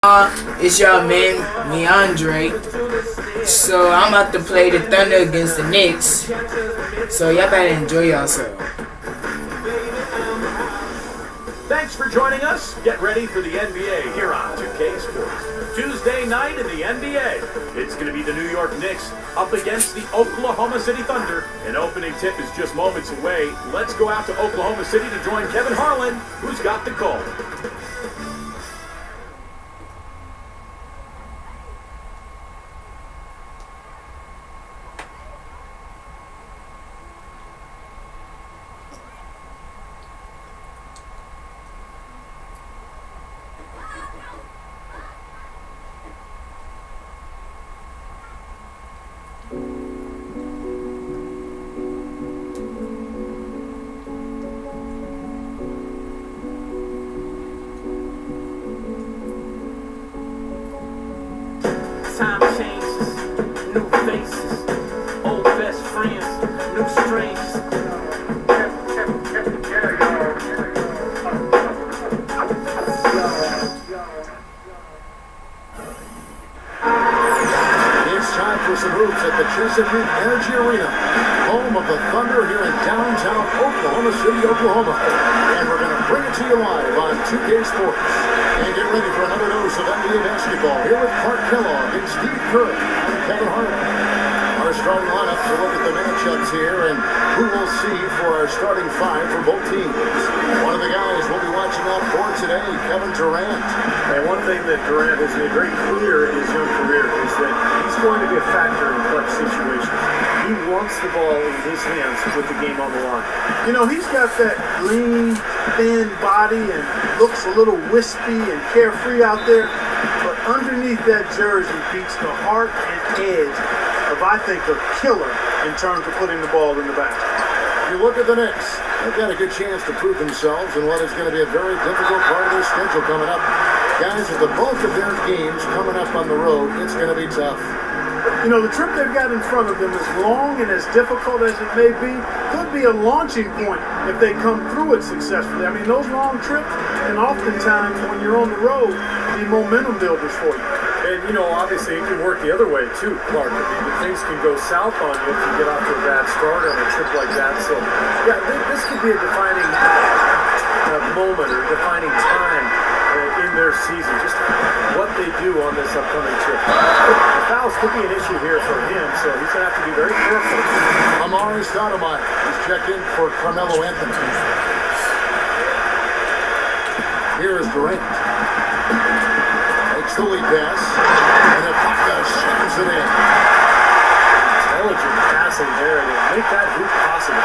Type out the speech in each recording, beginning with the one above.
It's your man, Meandre. So I'm about to play the Thunder against the Knicks. So y'all better enjoy yourself. Thanks for joining us. Get ready for the NBA here on 2K Sports. Tuesday night in the NBA. It's going to be the New York Knicks up against the Oklahoma City Thunder. An opening tip is just moments away. Let's go out to Oklahoma City to join Kevin Harlan, who's got the call. Time changes, new faces, old best friends, new strangers. It's time for some hoops at the Chesapeake Energy Arena, home of the Thunder here in downtown Oklahoma City, Oklahoma. And we're going to bring it to you live on 2K Sports. And get ready for another dose of NBA basketball here with Clark Kellogg and Steve Kerr and Kevin Harlan. Our starting lineup to look at the matchups here and who we'll see for our starting five for both teams. One of the guys we'll be watching out for today, Kevin Durant. And one thing that Durant has made very clear in his young career is that he's going to be a factor in clutch situations. He wants the ball in his hands with the game on the line. You know, he's got that lean, thin body and looks a little wispy and carefree out there. But underneath that jersey beats the heart and edge of, I think, a killer in terms of putting the ball in the basket. You look at the Knicks, they've got a good chance to prove themselves in what is going to be a very difficult part of their schedule coming up. Guys, with the bulk of their games coming up on the road, it's going to be tough. You know, the trip they've got in front of them, as long and as difficult as it may be, could be a launching point if they come through it successfully. I mean, those long trips can oftentimes, when you're on the road, be momentum builders for you. And, you know, obviously it can work the other way, too, Clark. I mean, things can go south on you if you get off to a bad start on a trip like that. So, yeah, this could be a defining moment or defining time in their season, just what they do on this upcoming trip. The fouls could be an issue here for him, so he's going to have to be very careful. Amari Stoudemire is checked in for Carmelo Anthony. Here is Durant. Makes the lead pass, and Ibaka shoots it in. Intelligent passing there to make that hoop possible.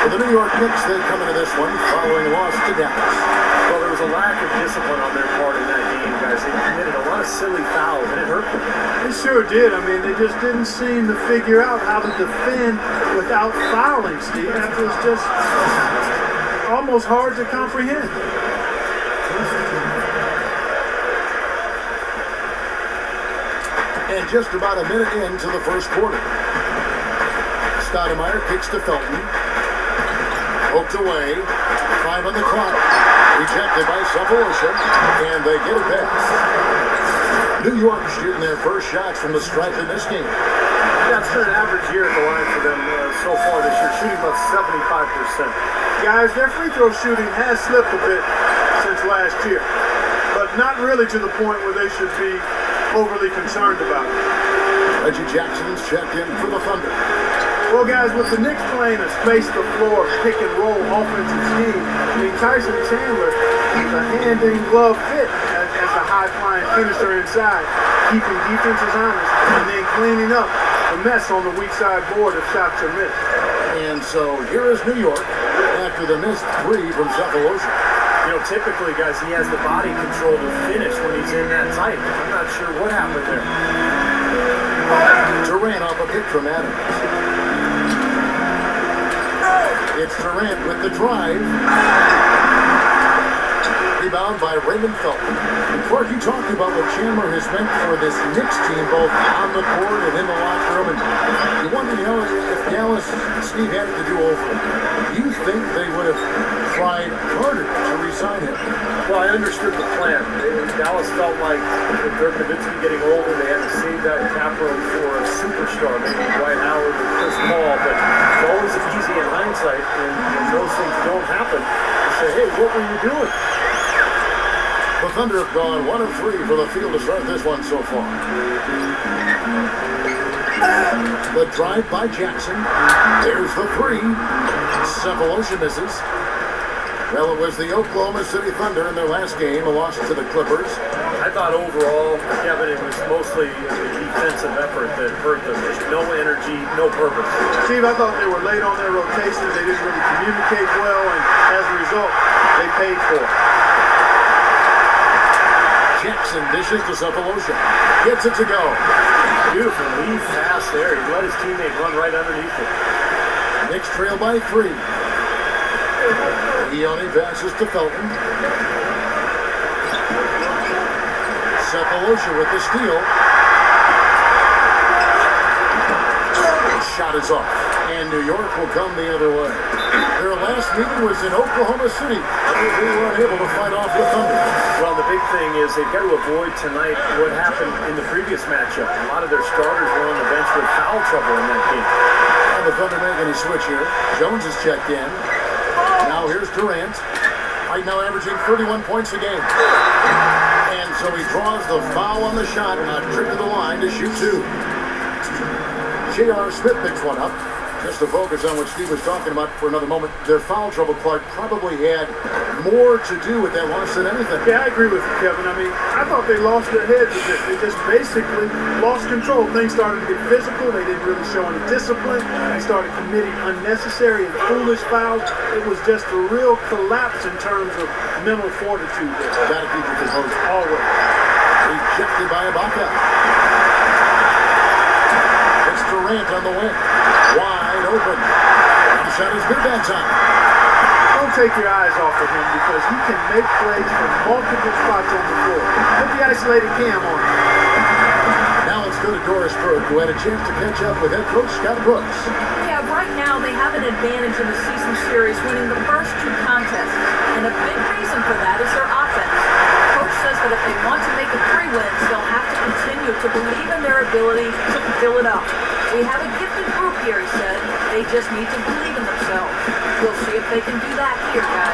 For the New York Knicks, they come into this one following a loss to Dallas. Well, there was a lack of discipline on their part in that game, guys. They committed a lot of silly fouls, and it hurt them. They sure did. I mean, they just didn't seem to figure out how to defend without fouling, Steve. That was just almost hard to comprehend. And just about a minute into the first quarter. Stoudemire kicks to Felton. Poked away. 5 on the clock. Rejected by Savolosha. And they get it back. New York shooting their first shots from the stripe in this game. Yeah, it's been an average year at the line for them so far this year, shooting about 75%. Guys, their free throw shooting has slipped a bit since last year. But not really to the point where they should be overly concerned about it. Reggie Jackson's checked in for the Thunder. Well, guys, with the Knicks playing a space-the-floor, pick-and-roll offensive scheme, I mean, Tyson Chandler is a hand-in-glove fit as a high-flying finisher inside, keeping defenses honest, and then cleaning up the mess on the weak side board if shots are missed. And so here is New York after the missed 3 from Savolosha. You know, typically, guys, he has the body control to finish when he's in that tight. I'm not sure what happened there. Durant off a pick from Adams. It's Durant with the drive. Rebound by Raymond Felton. And Clark, you talked about what Chandler has meant for this Knicks team, both on the court and in the locker room. And you wonder, if Dallas, Steve had it to do over, do you think they would have tried harder to re-sign him? Well, I understood the plan. Dallas felt like with Dirk Nowitzki getting older, they had to save that cap room for a superstar, maybe Dwight Howard or Chris Paul. But it's always easy in hindsight, and when those things don't happen, to say, hey, what were you doing? The Thunder have gone 1 of 3 for the field to start this one so far. The drive by Jackson. There's the 3. Cephalosha misses. Well, it was the Oklahoma City Thunder in their last game, a loss to the Clippers. I thought overall, Kevin, it was mostly the defensive effort that hurt them. There's no energy, no purpose. Steve, I thought they were late on their rotations. They didn't really communicate well, and as a result, they paid for it. Jackson dishes to Cephalosha. Gets it to go. Beautiful lead pass there. He let his teammate run right underneath it. Knicks trail by 3. Ione passes to Felton. Cephalosha with the steal. Shot is off, and New York will come the other way. Their last meeting was in Oklahoma City. They were unable to fight off the Thunder. Well, the big thing is they've got to avoid tonight what happened in the previous matchup. A lot of their starters were on the bench with foul trouble in that game. And the Thunder making a switch here. Jones is checked in. Now here's Durant. Right now averaging 31 points a game. And so he draws the foul on the shot. A trip to the line to shoot 2. J.R. Smith picks one up. Just to focus on what Steve was talking about for another moment, their foul trouble, Clark, probably had more to do with that loss than anything. Yeah, I agree with you, Kevin. I mean, I thought they lost their heads a bit. They just basically lost control. Things started to get physical. They didn't really show any discipline. They started committing unnecessary and foolish fouls. It was just a real collapse in terms of mental fortitude there. Gotta keep your composure. Always. Rejected by Ibaka. It's Durant on the wing. Wide open. Jump shot is good that time. Don't take your eyes off of him because he can make plays from multiple spots on the floor. Put the isolated cam on him. Now let's go to Doris Burke, who had a chance to catch up with head coach Scott Brooks. Yeah, right now they have an advantage in the season series, winning the first 2 contests. And a big reason for that is their offense. Coach says that if they want to make it 3 wins, they'll have to continue to believe in their ability to fill it up. We have a gifted group here, he said. They just need to believe in themselves. We'll see if they can do that here, guys.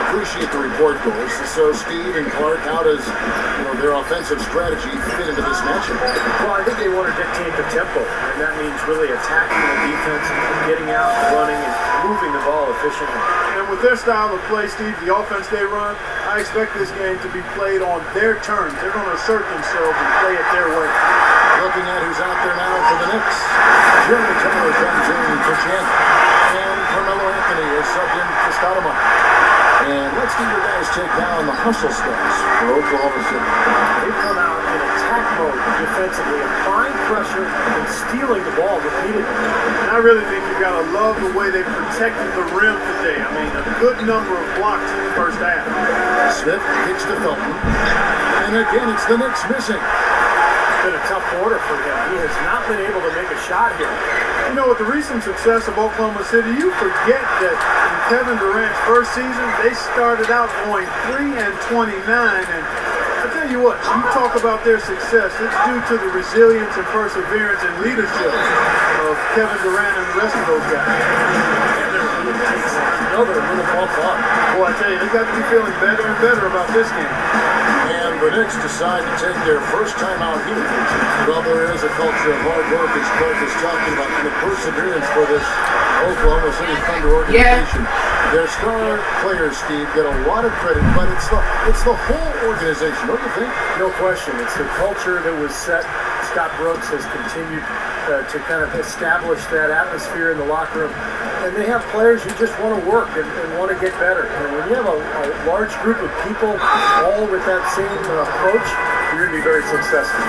Appreciate the report, Doris. So Steve and Clark, how does their offensive strategy fit into this matchup? Well, I think they want to dictate the tempo, and that means really attacking the defense, getting out, running, and moving the ball efficiently. And with their style of play, Steve, the offense they run, I expect this game to be played on their terms. They're going to assert themselves and play it their way. Looking at who's out there now for the Knicks. Jeremy Taylor comes in for Chandler. And Carmelo Anthony is subbed in for Stoudemire. And let's see your guys take down the hustle stats for Oklahoma City. They've come out in attack mode defensively, applying pressure and stealing the ball repeatedly. And I really think you've got to love the way they protected the rim today. I mean, a good number of blocks in the first half. Smith kicks to Felton. And again, it's the Knicks missing. It's been a tough quarter for him. He has not been able to make a shot here. You know, with the recent success of Oklahoma City, you forget that in Kevin Durant's first season, they started out going 3-29, and I tell you what, you talk about their success, it's due to the resilience and perseverance and leadership of Kevin Durant and the rest of those guys. And they're really takes another little bump up. Boy, I tell you, they've got to be feeling better and better about this game. And the Knicks decide to take their first time out here. Well, there is a culture of hard work, as Clark is talking about, and the perseverance for this Oklahoma City Thunder organization. Their star players, Steve, get a lot of credit, but it's the whole organization, don't you think? No question. It's the culture that was set. Scott Brooks has continued to kind of establish that atmosphere in the locker room. And they have players who just want to work and want to get better. And when you have a large group of people all with that same approach, you're going to be very successful.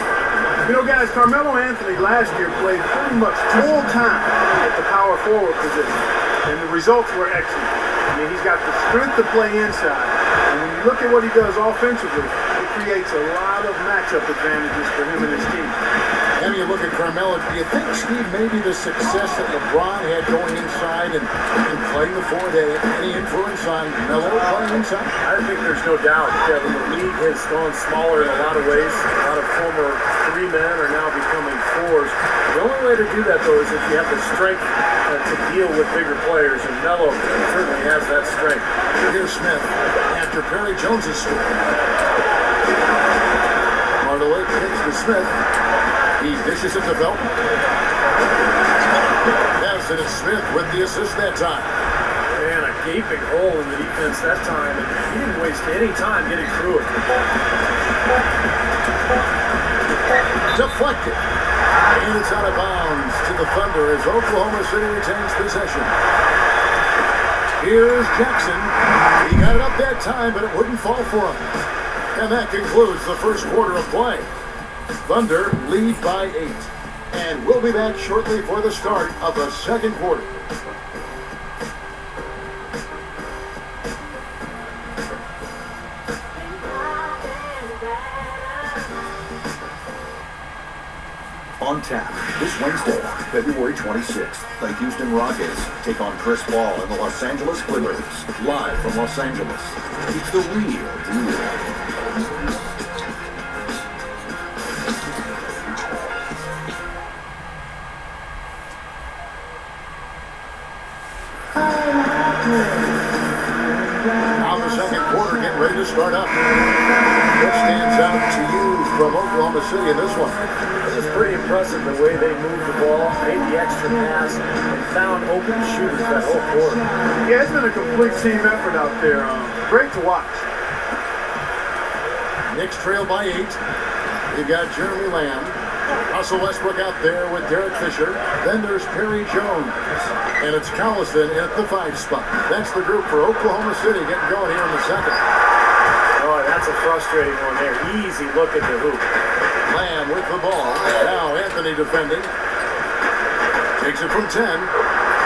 You know, guys, Carmelo Anthony last year played pretty much full time at the power forward position, and the results were excellent. I mean, he's got the strength to play inside, and when you look at what he does offensively. It creates a lot of matchup advantages for him and his team. And you look at Carmelo, do you think, Steve, maybe the success that LeBron had going inside and playing the four had any influence on Melo playing inside? I think there's no doubt, Kevin. The league has gone smaller in a lot of ways. A lot of former three men are now becoming fours. The only way to do that, though, is if you have the strength to deal with bigger players, and Melo certainly has that strength. Here's Smith after Perry Jones's score. Hardaway kicks to Smith. He dishes it to Felton. Yes, and it's Smith with the assist that time. Man, a gaping hole in the defense that time, and he didn't waste any time getting through it. Deflected. And it's out of bounds to the Thunder as Oklahoma City retains possession. Here's Jackson. He got it up that time, but it wouldn't fall for him. And that concludes the first quarter of play. Thunder lead by 8. And we'll be back shortly for the start of the second quarter. On tap this Wednesday, February 26th, the Houston Rockets take on Chris Paul and the Los Angeles Clippers. Live from Los Angeles, it's the real deal. Now the second quarter getting ready to start up. What stands out to you from Oklahoma City in this one? It's pretty impressive the way they moved the ball, made the extra pass, and found open shooters that whole quarter. Yeah, it's been a complete team effort out there. Great to watch. Knicks trail by 8. You've got Jeremy Lamb. Russell Westbrook out there with Derek Fisher. Then there's Perry Jones. And it's Collison at the 5 spot. That's the group for Oklahoma City getting going here in the second. Oh, that's a frustrating one there. Easy look at the hoop. Lamb with the ball. Now Anthony defending. Takes it from 10.